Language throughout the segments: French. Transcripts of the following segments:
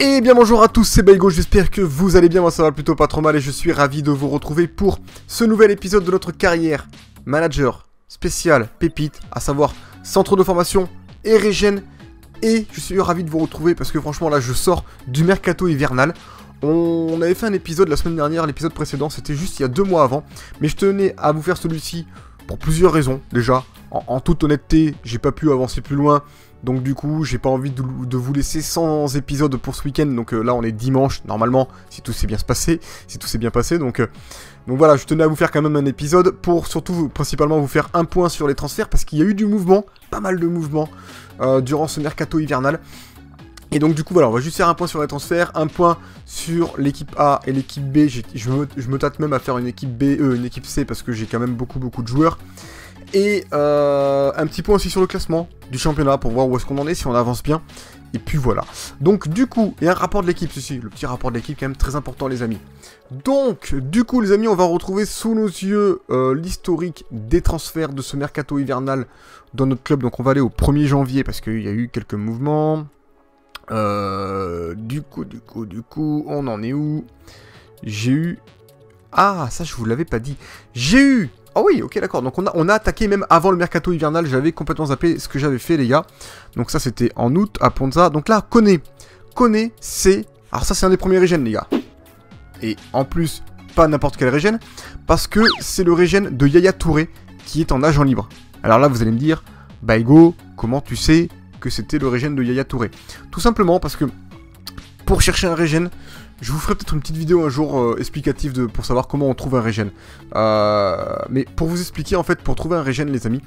Et bien bonjour à tous, c'est Baigo, j'espère que vous allez bien, moi ça va plutôt pas trop mal et je suis ravi de vous retrouver pour ce nouvel épisode de notre carrière manager spécial pépite, à savoir centre de formation et régène. Et je suis ravi de vous retrouver parce que franchement là je sors du mercato hivernal. On avait fait un épisode la semaine dernière, l'épisode précédent c'était juste il y a 2 mois avant, mais je tenais à vous faire celui-ci pour plusieurs raisons déjà. En toute honnêteté, j'ai pas pu avancer plus loin. Donc du coup, j'ai pas envie de vous laisser sans épisode pour ce week-end. Donc là, on est dimanche, normalement, si tout s'est bien passé. Donc voilà, je tenais à vous faire quand même un épisode pour surtout, principalement, vous faire un point sur les transferts. Parce qu'il y a eu du mouvement, pas mal de mouvements, durant ce mercato hivernal. Et donc du coup, voilà, on va juste faire un point sur les transferts, un point sur l'équipe A et l'équipe B. Je me tâte même à faire une équipe B, une équipe C, parce que j'ai quand même beaucoup de joueurs. Et un petit point aussi sur le classement du championnat pour voir où est-ce qu'on en est, si on avance bien. Et puis voilà. Donc du coup, et un rapport de l'équipe, ceci, le petit rapport de l'équipe quand même très important les amis. Donc du coup les amis, on va retrouver sous nos yeux l'historique des transferts de ce mercato hivernal dans notre club. Donc on va aller au 1er janvier parce qu'il y a eu quelques mouvements. Du coup, on en est où? J'ai eu... Ah, ça je vous l'avais pas dit. J'ai eu... Oh oui, ok, d'accord. Donc on a attaqué même avant le mercato hivernal. J'avais complètement zappé ce que j'avais fait, les gars. Donc ça, c'était en août à Ponza. Donc là, Koné, c'est... Alors ça, c'est un des premiers régènes, les gars. Et en plus, pas n'importe quel régène. Parce que c'est le régène de Yaya Touré qui est en agent libre. Alors là, vous allez me dire, Baigo, comment tu sais que c'était le régène de Yaya Touré? Tout simplement parce que pour chercher un régène, je vous ferai peut-être une petite vidéo un jour explicative pour savoir comment on trouve un régène. Mais pour vous expliquer, en fait, pour trouver un régène, les amis,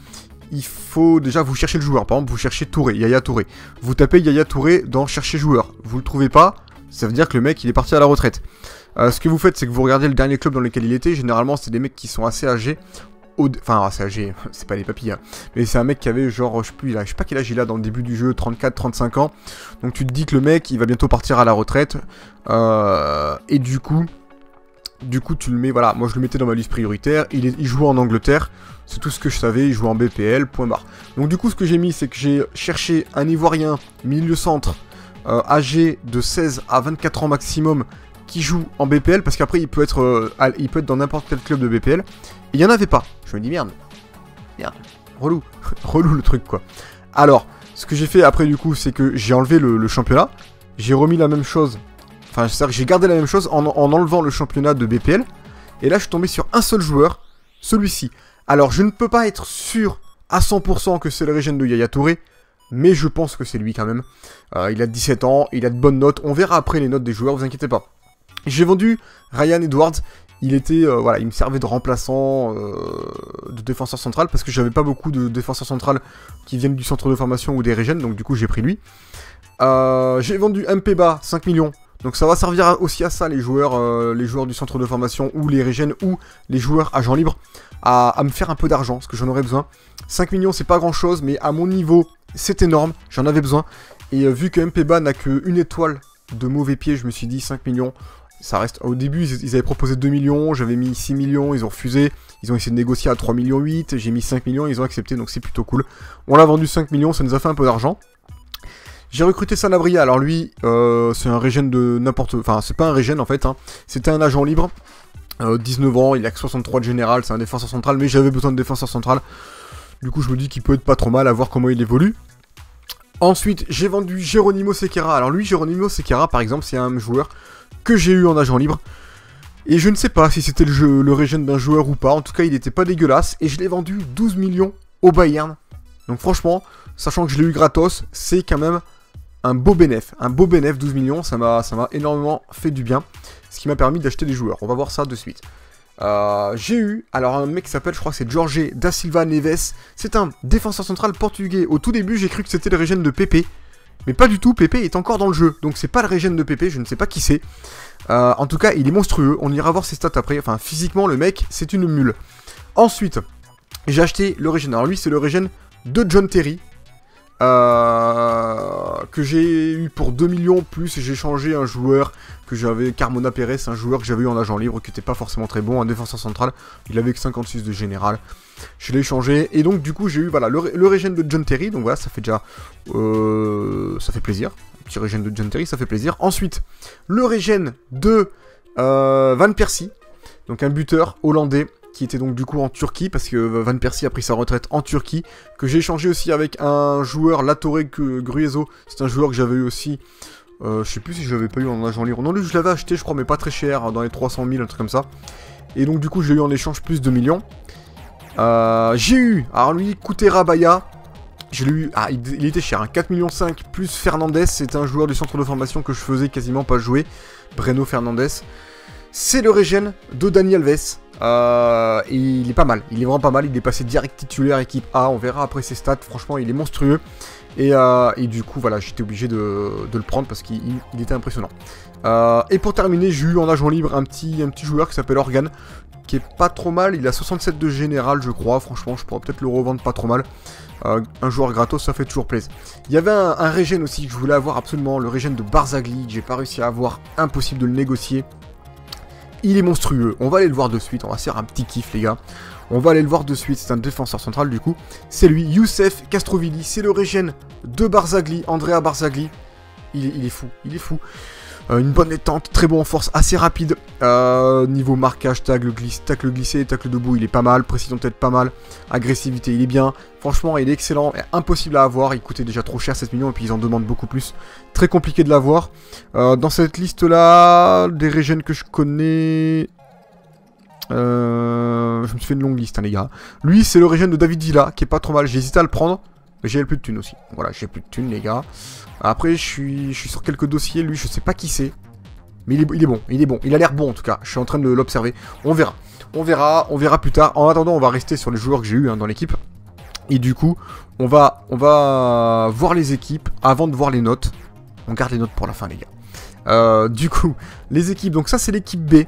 il faut déjà vous chercher le joueur. Par exemple, vous cherchez Touré, Yaya Touré. Vous tapez Yaya Touré dans chercher joueur. Vous le trouvez pas, ça veut dire que le mec, il est parti à la retraite. Ce que vous faites, c'est que vous regardez le dernier club dans lequel il était. Généralement, c'est des mecs qui sont assez âgés. Enfin, assez âgé, c'est pas les papilles, hein. Mais c'est un mec qui avait genre, je sais pas quel âge il a dans le début du jeu, 34-35 ans. Donc tu te dis que le mec, il va bientôt partir à la retraite. Et du coup, tu le mets, voilà, moi je le mettais dans ma liste prioritaire. Il jouait en Angleterre, c'est tout ce que je savais, il jouait en BPL, point barre. Donc du coup, ce que j'ai mis, c'est que j'ai cherché un Ivoirien, milieu centre, âgé de 16 à 24 ans maximum, qui joue en BPL, parce qu'après il peut être dans n'importe quel club de BPL. Il n'y en avait pas. Je me dis merde, relou, relou le truc quoi. Alors, ce que j'ai fait après du coup, c'est que j'ai enlevé le championnat, j'ai remis la même chose, enfin c'est-à-dire que j'ai gardé la même chose en enlevant le championnat de BPL, et là je suis tombé sur un seul joueur, celui-ci. Alors je ne peux pas être sûr à 100% que c'est le régène de Yaya Touré, mais je pense que c'est lui quand même. Il a 17 ans, il a de bonnes notes, on verra après les notes des joueurs, vous inquiétez pas. J'ai vendu Ryan Edwards. Il était, voilà, il me servait de remplaçant de défenseur central parce que j'avais pas beaucoup de défenseurs centrales qui viennent du centre de formation ou des régènes, donc du coup j'ai pris lui. J'ai vendu Mpeba 5 millions, donc ça va servir aussi à ça les joueurs du centre de formation ou les régènes ou les joueurs agents libres à me faire un peu d'argent parce que j'en aurais besoin. 5 millions c'est pas grand chose, mais à mon niveau c'est énorme, j'en avais besoin. Et vu que Mpeba n'a qu'une étoile de mauvais pied, je me suis dit 5 millions. Ça reste... Au début, ils avaient proposé 2 millions, j'avais mis 6 millions, ils ont refusé. Ils ont essayé de négocier à 3 millions 8, j'ai mis 5 millions, ils ont accepté, donc c'est plutôt cool. On l'a vendu 5 millions, ça nous a fait un peu d'argent. J'ai recruté Sanabria, alors lui, c'est un régène de n'importe... Enfin, c'est pas un régène en fait, hein. C'était un agent libre. 19 ans, il a que 63 de général, c'est un défenseur central, mais j'avais besoin de défenseur central. Du coup, je me dis qu'il peut être pas trop mal, à voir comment il évolue. Ensuite, j'ai vendu Geronimo Sequeira. Alors lui, Geronimo Sequeira, par exemple, c'est un joueur que j'ai eu en agent libre. Et je ne sais pas si c'était le régène d'un joueur ou pas. En tout cas, il n'était pas dégueulasse. Et je l'ai vendu 12 millions au Bayern. Donc franchement, sachant que je l'ai eu gratos, c'est quand même un beau bénéf. Un beau bénéf, 12 millions, ça m'a énormément fait du bien. Ce qui m'a permis d'acheter des joueurs. On va voir ça de suite. J'ai eu, alors un mec qui s'appelle, je crois que c'est Jorge da Silva Neves. C'est un défenseur central portugais. Au tout début, j'ai cru que c'était le régène de Pepe. Mais pas du tout, Pepe est encore dans le jeu. Donc c'est pas le régène de Pepe, je ne sais pas qui c'est. En tout cas, il est monstrueux. On ira voir ses stats après. Enfin, physiquement, le mec, c'est une mule. Ensuite, j'ai acheté le régène. Alors lui, c'est le régène de John Terry. que j'ai eu pour 2 millions, plus j'ai changé un joueur que j'avais, Carmona Pérez, un joueur que j'avais eu en agent libre, qui n'était pas forcément très bon, un défenseur central, il avait que 56 de général, je l'ai changé, et donc du coup j'ai eu voilà, le régène de John Terry, donc voilà, ça fait déjà, ça fait plaisir, un petit régène de John Terry, ça fait plaisir. Ensuite, le régène de Van Persie, donc un buteur hollandais, qui était donc du coup en Turquie, parce que Van Persie a pris sa retraite en Turquie, que j'ai échangé aussi avec un joueur, Latorre Grueso, c'est un joueur que j'avais eu aussi, je sais plus si je l'avais pas eu en agent libre, non lui je l'avais acheté je crois, mais pas très cher, dans les 300 000, un truc comme ça, et donc du coup j'ai eu en échange plus de millions. J'ai eu, alors lui, Kutera Baya, je l'ai eu, il était cher, hein, 4,5 millions plus Fernandez, c'était un joueur du centre de formation que je faisais quasiment pas jouer, Breno Fernandez. C'est le régène de Dani Alves, il est pas mal, il est vraiment pas mal, il est passé direct titulaire équipe A, on verra après ses stats, franchement il est monstrueux, et du coup voilà, j'étais obligé de le prendre parce qu'il était impressionnant. Et pour terminer, j'ai eu en agent libre un petit joueur qui s'appelle Organ, qui est pas trop mal, il a 67 de général je crois, franchement je pourrais peut-être le revendre pas trop mal. Un joueur gratos, ça fait toujours plaisir. Il y avait un régène aussi que je voulais avoir absolument, le régène de Barzagli, que j'ai pas réussi à avoir, impossible de le négocier. Il est monstrueux, on va aller le voir de suite, on va se faire un petit kiff les gars. On va aller le voir de suite, c'est un défenseur central du coup. C'est lui, Youssef Castrovilli, c'est le régène de Barzagli, Andrea Barzagli. Il est fou, il est fou. Une bonne détente, très bon en force, assez rapide. Niveau marquage, tacle glissé, tacle debout, il est pas mal. Précision tête, pas mal. Agressivité, il est bien. Franchement, il est excellent. Impossible à avoir. Il coûtait déjà trop cher, 7 millions, et puis ils en demandent beaucoup plus. Très compliqué de l'avoir. Dans cette liste-là, des régènes que je connais... je me suis fait une longue liste, hein, les gars. Lui, c'est le régène de David Villa, qui est pas trop mal. J'ai hésité à le prendre, mais j'ai plus de thunes aussi. Voilà, j'ai plus de thunes, les gars. Après, je suis sur quelques dossiers. Lui, je sais pas qui c'est. Mais il est bon, il est bon. Il a l'air bon, en tout cas. Je suis en train de l'observer. On verra. On verra plus tard. En attendant, on va rester sur les joueurs que j'ai eu dans l'équipe. Et du coup, on va voir les équipes avant de voir les notes. On garde les notes pour la fin, les gars. Du coup, les équipes. Donc ça, c'est l'équipe B.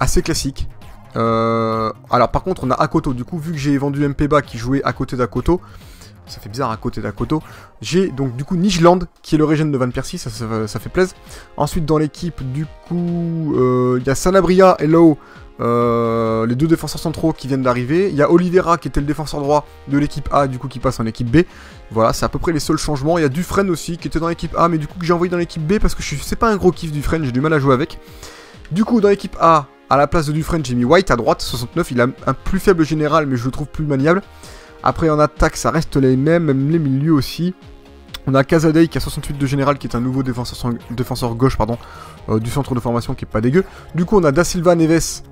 Assez classique. Alors, par contre, on a Akoto. Du coup, vu que j'ai vendu Mpeba qui jouait à côté d'Akoto... Ça fait bizarre à côté d'Akoto. J'ai donc du coup Nijland qui est le régène de Van Persie, ça fait plaisir. Ensuite dans l'équipe du coup il y a Sanabria et Lowe, les deux défenseurs centraux qui viennent d'arriver. Il y a Oliveira qui était le défenseur droit de l'équipe A du coup qui passe en équipe B. Voilà, c'est à peu près les seuls changements. Il y a Dufresne aussi qui était dans l'équipe A mais du coup que j'ai envoyé dans l'équipe B parce que c'est pas un gros kiff Dufresne, j'ai du mal à jouer avec. Du coup dans l'équipe A, à la place de Dufresne j'ai mis White à droite, 69, il a un plus faible général mais je le trouve plus maniable. Après en attaque ça reste les mêmes, même les milieux aussi. On a Casadei qui a 68 de général qui est un nouveau défenseur gauche pardon, du centre de formation qui est pas dégueu. Du coup on a Da Silva Neves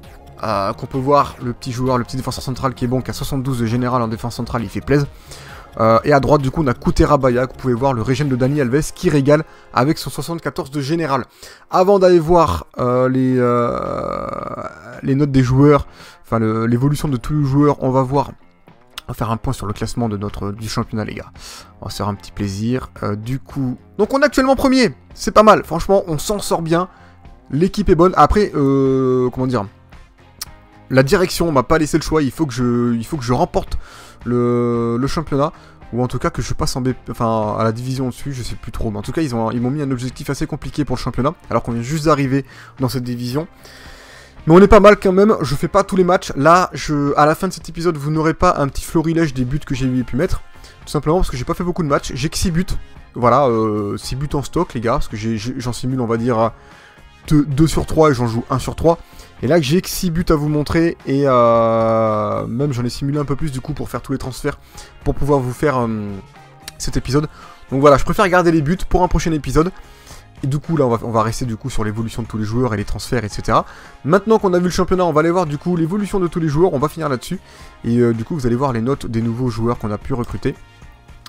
qu'on peut voir, le petit joueur, le petit défenseur central qui est bon, qui a 72 de général en défense centrale, il fait plaisir. Et à droite du coup on a Kutera Baya, que vous pouvez voir le régène de Dani Alves qui régale avec son 74 de général. Avant d'aller voir les notes des joueurs, enfin l'évolution de tous les joueurs, on va faire un point sur le classement de du championnat les gars. On va se faire un petit plaisir. Du coup... Donc on est actuellement premier. C'est pas mal. Franchement, on s'en sort bien. L'équipe est bonne. Après, comment dire, la direction m'a pas laissé le choix. Il faut que je remporte le championnat. Ou en tout cas que je passe à la division au-dessus. Je sais plus trop. Mais en tout cas, ils m'ont mis un objectif assez compliqué pour le championnat. Alors qu'on vient juste d'arriver dans cette division. Mais on est pas mal quand même, je fais pas tous les matchs. Là, à la fin de cet épisode, vous n'aurez pas un petit florilège des buts que j'ai pu mettre. Tout simplement parce que j'ai pas fait beaucoup de matchs. J'ai que 6 buts. Voilà, 6 buts en stock les gars. Parce que j'en simule on va dire 2 sur 3 et j'en joue 1 sur 3. Et là j'ai que 6 buts à vous montrer. Et même j'en ai simulé un peu plus du coup pour faire tous les transferts. Pour pouvoir vous faire cet épisode. Donc voilà, je préfère garder les buts pour un prochain épisode. Et du coup là on va rester du coup sur l'évolution de tous les joueurs et les transferts etc. Maintenant qu'on a vu le championnat, on va aller voir du coup l'évolution de tous les joueurs, on va finir là-dessus. Et du coup vous allez voir les notes des nouveaux joueurs qu'on a pu recruter.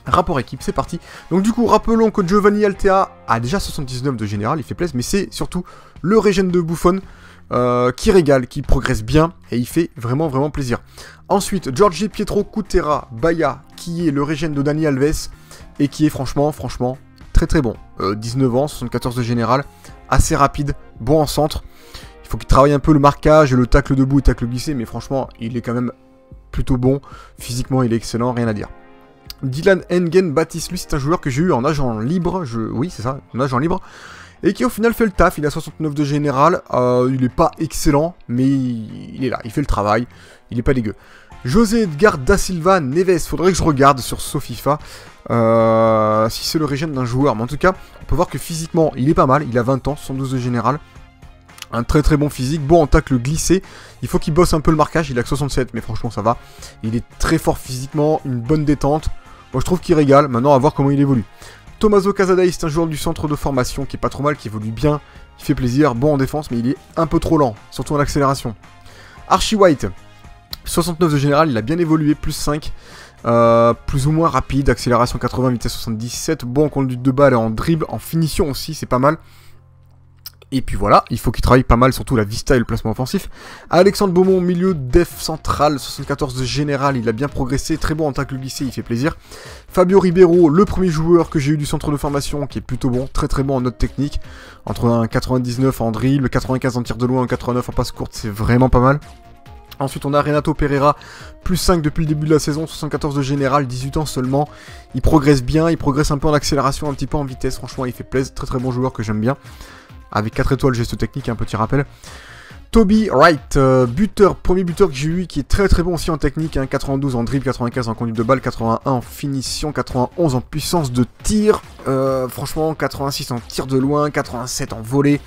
Rapport équipe, c'est parti. Donc du coup rappelons que Giovanni Altea a déjà 79 de général, il fait plaisir, mais c'est surtout le régène de Buffon qui régale, qui progresse bien et il fait vraiment plaisir. Ensuite Giorgi Pietro Kutera Baya qui est le régène de Dani Alves et qui est franchement très bon, 19 ans, 74 de général, assez rapide, bon en centre. Il faut qu'il travaille un peu le marquage, le tacle debout et tacle glissé, mais franchement, il est quand même plutôt bon. Physiquement, il est excellent, rien à dire. Dylan Engen Baptiste, lui c'est un joueur que j'ai eu en agent libre, oui c'est ça, en agent libre, et qui au final fait le taf, il a 69 de général, il est pas excellent, mais il est là, il fait le travail, il est pas dégueu. José Edgar da Silva Neves, faudrait que je regarde sur SoFIFA si c'est le régime d'un joueur, mais en tout cas, on peut voir que physiquement il est pas mal, il a 20 ans, 72 de général. Un très très bon physique, bon en tacle glissé, il faut qu'il bosse un peu le marquage, il a que 67 mais franchement ça va. Il est très fort physiquement, une bonne détente, moi je trouve qu'il régale, maintenant à voir comment il évolue. Tommaso Casadei, c'est un joueur du centre de formation qui est pas trop mal, qui évolue bien, qui fait plaisir, bon en défense mais il est un peu trop lent, surtout en accélération. Archie White, 69 de général, il a bien évolué, plus 5, plus ou moins rapide, accélération 80, vitesse 77, bon en conduite de balle et en dribble, en finition aussi, c'est pas mal. Et puis voilà, il faut qu'il travaille pas mal, surtout la vista et le placement offensif. Alexandre Beaumont, milieu def central, 74 de général, il a bien progressé, très bon en tacle glissé, il fait plaisir. Fabio Ribeiro, le premier joueur que j'ai eu du centre de formation, qui est plutôt bon, très très bon en note technique. Entre un 99 en dribble, 95 en tir de loin, un 89 en passe courte, c'est vraiment pas mal. Ensuite on a Renato Pereira, plus 5 depuis le début de la saison, 74 de général, 18 ans seulement. Il progresse bien, il progresse un peu en accélération, un petit peu en vitesse, franchement il fait plaisir, très très bon joueur que j'aime bien. Avec 4 étoiles, geste technique, un petit rappel. Toby Wright, buteur, premier buteur que j'ai eu, qui est très très bon aussi en technique, hein, 92 en dribble, 95 en conduite de balle, 81 en finition, 91 en puissance de tir, franchement 86 en tir de loin, 87 en volée.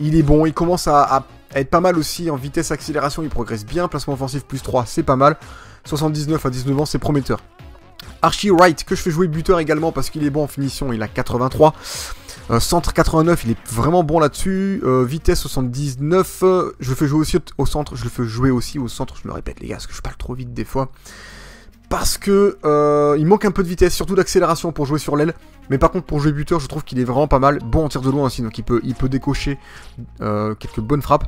Il est bon, il commence à être pas mal aussi en vitesse, accélération, il progresse bien, placement offensif plus 3, c'est pas mal. 79 à 19 ans, c'est prometteur. Archie Wright, que je fais jouer buteur également parce qu'il est bon en finition, il a 83. Centre 89, il est vraiment bon là-dessus. Vitesse 79, je le fais jouer aussi au centre. Je le fais jouer aussi au centre, je me répète les gars, parce que je parle trop vite des fois. Parce que il manque un peu de vitesse, surtout d'accélération pour jouer sur l'aile. Mais par contre pour jouer buteur, je trouve qu'il est vraiment pas mal. Bon en tir de loin aussi, donc il peut décocher quelques bonnes frappes.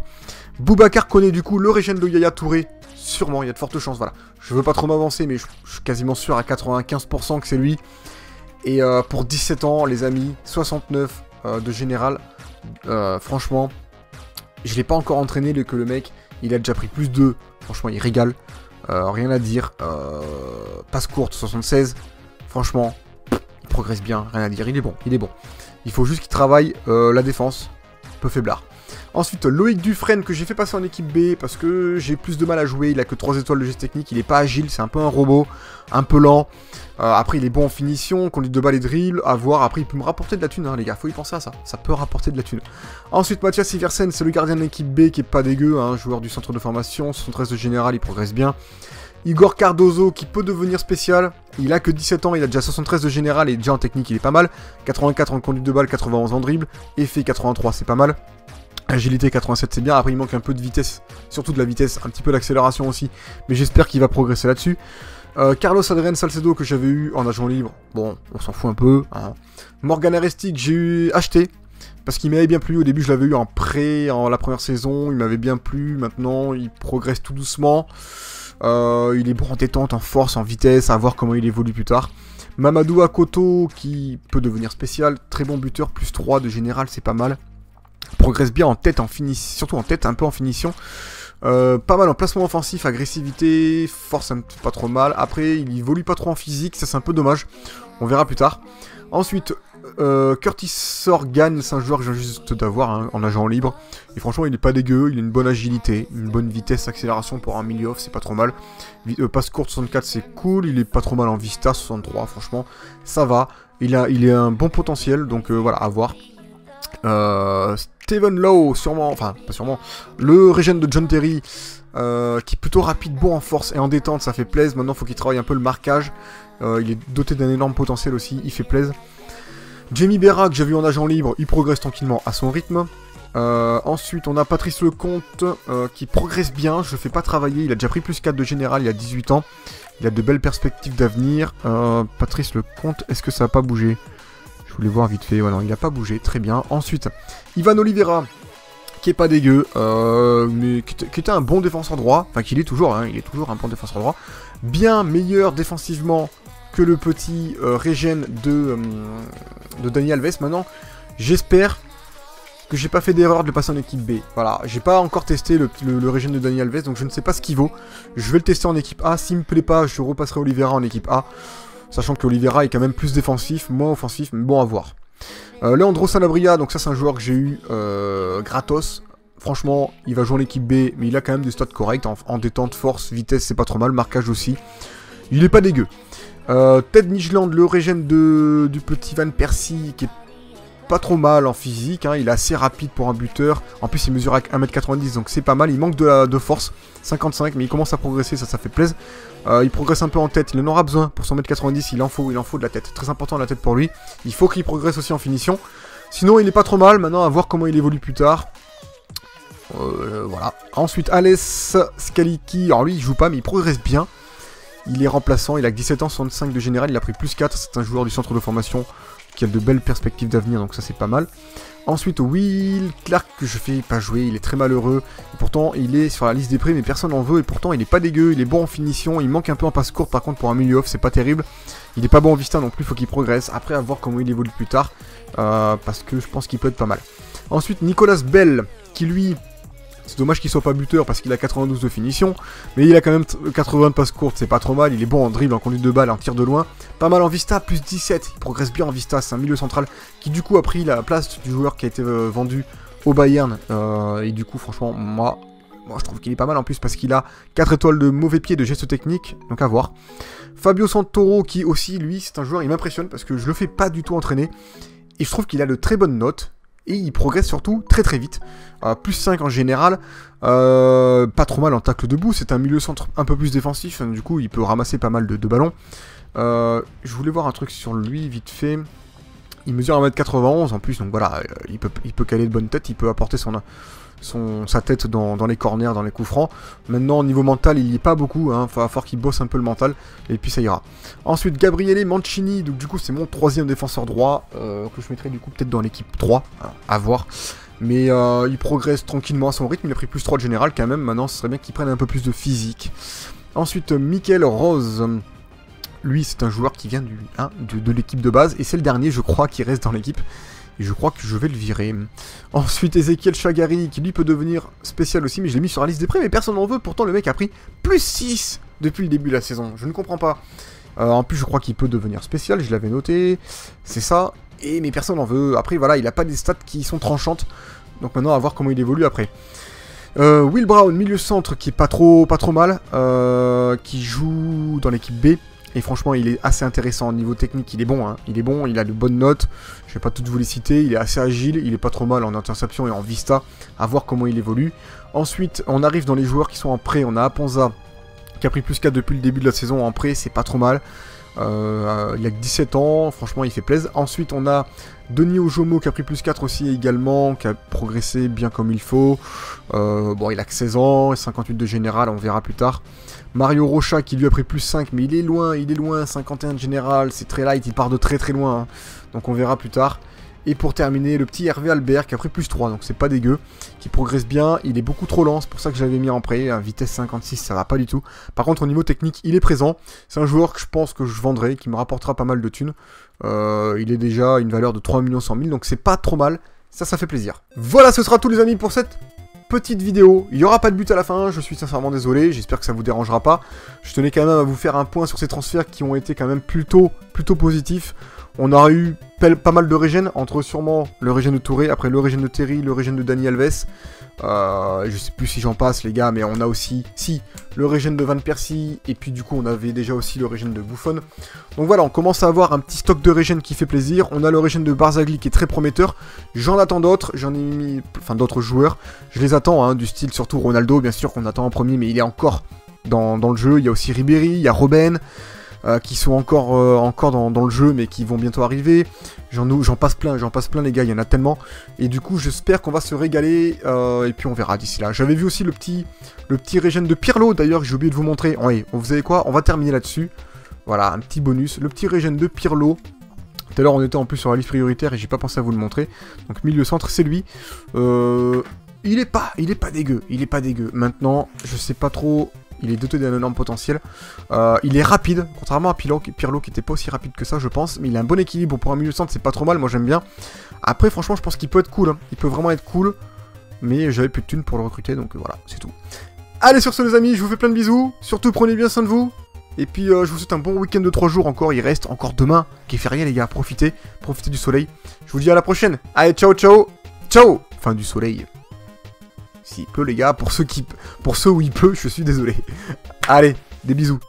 Boubacar connaît du coup le régène de Yaya Touré. Sûrement, il y a de fortes chances, voilà. Je veux pas trop m'avancer, mais je suis quasiment sûr à 95% que c'est lui. Et pour 17 ans, les amis, 69 de général, franchement, je l'ai pas encore entraîné, que le mec, il a déjà pris plus de, franchement, il régale, rien à dire, passe courte, 76, franchement, il progresse bien, rien à dire, il est bon, il est bon. Il faut juste qu'il travaille la défense, peu faiblard. Ensuite, Loïc Dufresne, que j'ai fait passer en équipe B, parce que j'ai plus de mal à jouer, il a que 3 étoiles de geste technique, il est pas agile, c'est un peu un robot, un peu lent. Après il est bon en finition, conduite de balle et dribble, à voir, après il peut me rapporter de la thune, hein, les gars, faut y penser à ça, ça peut rapporter de la thune. Ensuite Mathias Iversen, c'est le gardien de l'équipe B qui est pas dégueu, hein, joueur du centre de formation, 73 de général, il progresse bien. Igor Cardozo qui peut devenir spécial, il a que 17 ans, il a déjà 73 de général et déjà en technique il est pas mal. 84 en conduite de balle, 91 en dribble, effet 83 c'est pas mal. Agilité 87 c'est bien, après il manque un peu de vitesse, surtout de la vitesse, un petit peu d'accélération aussi, mais j'espère qu'il va progresser là-dessus. Carlos Adrien Salcedo que j'avais eu en agent libre, bon, on s'en fout un peu. Hein. Morgan Aresti que j'ai acheté, parce qu'il m'avait bien plu, au début je l'avais eu en prêt, en la première saison, il m'avait bien plu, maintenant il progresse tout doucement. Il est bon en détente, en force, en vitesse, à voir comment il évolue plus tard. Mamadou Akoto qui peut devenir spécial, très bon buteur, plus 3 de général, c'est pas mal. Progresse bien en tête, en finition, surtout en tête, un peu en finition. Pas mal en placement offensif, agressivité, force pas trop mal. Après, il évolue pas trop en physique, ça c'est un peu dommage. On verra plus tard. Ensuite, Curtis Sorgan, c'est un joueur que j'ai juste d'avoir hein, en agent libre. Et franchement, il est pas dégueu, il a une bonne agilité, une bonne vitesse, accélération pour un milieu off, c'est pas trop mal. Passe courte 64, c'est cool. Il est pas trop mal en vista 63, franchement, ça va. Il a un bon potentiel, donc voilà, à voir. Steven Lowe, sûrement, enfin pas sûrement, le régène de John Terry, qui est plutôt rapide, bon en force et en détente, ça fait plaisir. Maintenant, faut qu'il travaille un peu le marquage. Il est doté d'un énorme potentiel aussi, il fait plaisir. Jamie Berra, que j'ai vu en agent libre, il progresse tranquillement à son rythme. Ensuite, on a Patrice Lecomte, qui progresse bien, je le fais pas travailler, il a déjà pris plus 4 de général, il a 18 ans. Il a de belles perspectives d'avenir. Patrice Lecomte, est-ce que ça n'a pas bougé ? Je voulais voir vite fait, ouais, non, il n'a pas bougé, très bien. Ensuite, Ivan Oliveira, qui est pas dégueu, mais qui était un bon défenseur droit, enfin qu'il est toujours, hein, il est toujours un bon défenseur droit. Bien meilleur défensivement que le petit régène de Dani Alves. Maintenant, j'espère que j'ai pas fait d'erreur de le passer en équipe B. Voilà, j'ai pas encore testé le régène de Dani Alves, donc je ne sais pas ce qu'il vaut. Je vais le tester en équipe A, s'il me plaît pas, je repasserai Oliveira en équipe A. Sachant que Oliveira est quand même plus défensif, moins offensif, mais bon à voir. Leandro Sanabria, donc ça c'est un joueur que j'ai eu gratos. Franchement, il va jouer en équipe B, mais il a quand même des stats corrects. En détente, force, vitesse, c'est pas trop mal. Marquage aussi. Il est pas dégueu. Ted Nijland, le régène du petit Van Persie, qui est pas trop mal en physique, hein, il est assez rapide pour un buteur. En plus, il mesure à 1m90, donc c'est pas mal. Il manque de force, 55, mais il commence à progresser, ça fait plaisir. Il progresse un peu en tête, il en aura besoin pour son 1m90, il en faut de la tête. Très important la tête pour lui. Il faut qu'il progresse aussi en finition. Sinon, il est pas trop mal. Maintenant, à voir comment il évolue plus tard. Voilà. Ensuite, Alès Scaliki. Alors lui, il joue pas, mais il progresse bien. Il est remplaçant, il a que 17 ans, 65 de général, il a pris plus 4. C'est un joueur du centre de formation qui a de belles perspectives d'avenir, donc ça c'est pas mal. Ensuite, Will Clark, que je fais pas jouer, il est très malheureux. Et pourtant, il est sur la liste des prix, mais personne n'en veut. Et pourtant, il est pas dégueu, il est bon en finition. Il manque un peu en passe courte, par contre, pour un milieu off, c'est pas terrible. Il est pas bon en vista non plus, faut qu'il progresse. Après, à voir comment il évolue plus tard, parce que je pense qu'il peut être pas mal. Ensuite, Nicolas Bell, qui lui... C'est dommage qu'il soit pas buteur parce qu'il a 92 de finition, mais il a quand même 80 de passe courte, c'est pas trop mal, il est bon en dribble, en conduite de balle, en tir de loin, pas mal en vista, plus 17, il progresse bien en vista, c'est un milieu central qui du coup a pris la place du joueur qui a été vendu au Bayern, et du coup franchement, moi je trouve qu'il est pas mal en plus parce qu'il a 4 étoiles de mauvais pied, de gestes techniques, donc à voir. Fabio Santoro qui aussi, lui, c'est un joueur, il m'impressionne parce que je le fais pas du tout entraîner, et je trouve qu'il a de très bonnes notes. Et il progresse surtout très très vite. Plus 5 en général. Pas trop mal en tacle debout. C'est un milieu centre un peu plus défensif. Du coup, il peut ramasser pas mal de ballons. Je voulais voir un truc sur lui, vite fait. Il mesure 1m91 en plus. Donc voilà, il peut caler de bonne tête. Il peut apporter sa tête dans les corners, dans les coups francs. Maintenant, au niveau mental, il n'y est pas beaucoup. Hein. Il va falloir qu'il bosse un peu le mental. Et puis ça ira. Ensuite, Gabriele Mancini. Donc du coup, c'est mon 3e défenseur droit. Que je mettrai du coup peut-être dans l'équipe 3. À voir. Mais il progresse tranquillement à son rythme. Il a pris plus 3 de général quand même. Maintenant, ce serait bien qu'il prenne un peu plus de physique. Ensuite, Michael Rose. Lui, c'est un joueur qui vient de l'équipe de base. Et c'est le dernier, je crois, qui reste dans l'équipe. Et je crois que je vais le virer. Ensuite, Ezekiel Chagari, qui lui peut devenir spécial aussi, mais je l'ai mis sur la liste des prêts, mais personne n'en veut. Pourtant, le mec a pris plus 6 depuis le début de la saison. Je ne comprends pas. En plus, je crois qu'il peut devenir spécial, je l'avais noté. C'est ça. Mais personne n'en veut. Après, voilà, il n'a pas des stats qui sont tranchantes. Donc maintenant, à voir comment il évolue après. Will Brown, milieu centre, qui est pas trop mal. Qui joue dans l'équipe B. Et franchement, il est assez intéressant au niveau technique, il est bon, hein. Il est bon, il a de bonnes notes, je vais pas toutes vous les citer, il est assez agile, il est pas trop mal en interception et en vista, à voir comment il évolue. Ensuite, on arrive dans les joueurs qui sont en prêt, on a Aponza, qui a pris plus 4 depuis le début de la saison en prêt, c'est pas trop mal. Il a que 17 ans, franchement il fait plaisir. Ensuite on a Denis Ojomo qui a pris plus 4 aussi également, qui a progressé bien comme il faut. Bon, il a que 16 ans, 58 de général, on verra plus tard. Mario Rocha qui lui a pris plus 5, mais il est loin, 51 de général, c'est très light, il part de très loin, hein. Donc on verra plus tard. Et pour terminer, le petit Hervé Albert qui a pris plus 3, donc c'est pas dégueu, qui progresse bien, il est beaucoup trop lent, c'est pour ça que je l'avais mis en prêt, à vitesse 56, ça va pas du tout. Par contre, au niveau technique, il est présent, c'est un joueur que je pense que je vendrai, qui me rapportera pas mal de thunes. Il est déjà une valeur de 3 100 000, donc c'est pas trop mal, ça fait plaisir. Voilà, ce sera tout les amis pour cette petite vidéo. Il n'y aura pas de but à la fin, je suis sincèrement désolé, j'espère que ça vous dérangera pas. Je tenais quand même à vous faire un point sur ces transferts qui ont été quand même plutôt positifs. On aura eu pas mal de régènes, entre sûrement le régène de Touré, après le régène de Terry, le régène de Dani Alves. Je sais plus si j'en passe les gars, mais on a aussi, le régène de Van Persie, et puis du coup on avait déjà aussi le régène de Buffon. Donc voilà, on commence à avoir un petit stock de régènes qui fait plaisir. On a le régène de Barzagli qui est très prometteur. J'en attends d'autres, j'en ai mis, enfin d'autres joueurs. Je les attends, hein, du style surtout Ronaldo, bien sûr qu'on attend en premier, mais il est encore dans le jeu. Il y a aussi Ribéry, il y a Robben. Qui sont encore dans le jeu mais qui vont bientôt arriver. J'en passe plein les gars, il y en a tellement. Et du coup j'espère qu'on va se régaler et puis on verra d'ici là. J'avais vu aussi le petit régène de Pirlo d'ailleurs, j'ai oublié de vous montrer. Ouais, vous savez quoi, on va terminer là-dessus. Voilà, un petit bonus, le petit régène de Pirlo. Tout à l'heure on était en plus sur la liste prioritaire et j'ai pas pensé à vous le montrer. Donc milieu centre c'est lui. Il est pas dégueu. Maintenant, je sais pas trop. Il est doté d'un énorme potentiel. Il est rapide, contrairement à Pirlo qui était pas aussi rapide que ça, je pense. Mais il a un bon équilibre pour un milieu centre, c'est pas trop mal, moi j'aime bien. Après, franchement, je pense qu'il peut être cool. Hein. Il peut vraiment être cool. Mais j'avais plus de thunes pour le recruter, donc voilà, c'est tout. Allez, sur ce, les amis, je vous fais plein de bisous. Surtout, prenez bien soin de vous. Et puis, je vous souhaite un bon week-end de 3 jours encore. Il reste encore demain, qui est férié, les gars. Profitez du soleil. Je vous dis à la prochaine. Allez, ciao, ciao. Ciao. Fin du soleil. S'il pleut, les gars, pour ceux où il pleut, je suis désolé. Allez, des bisous.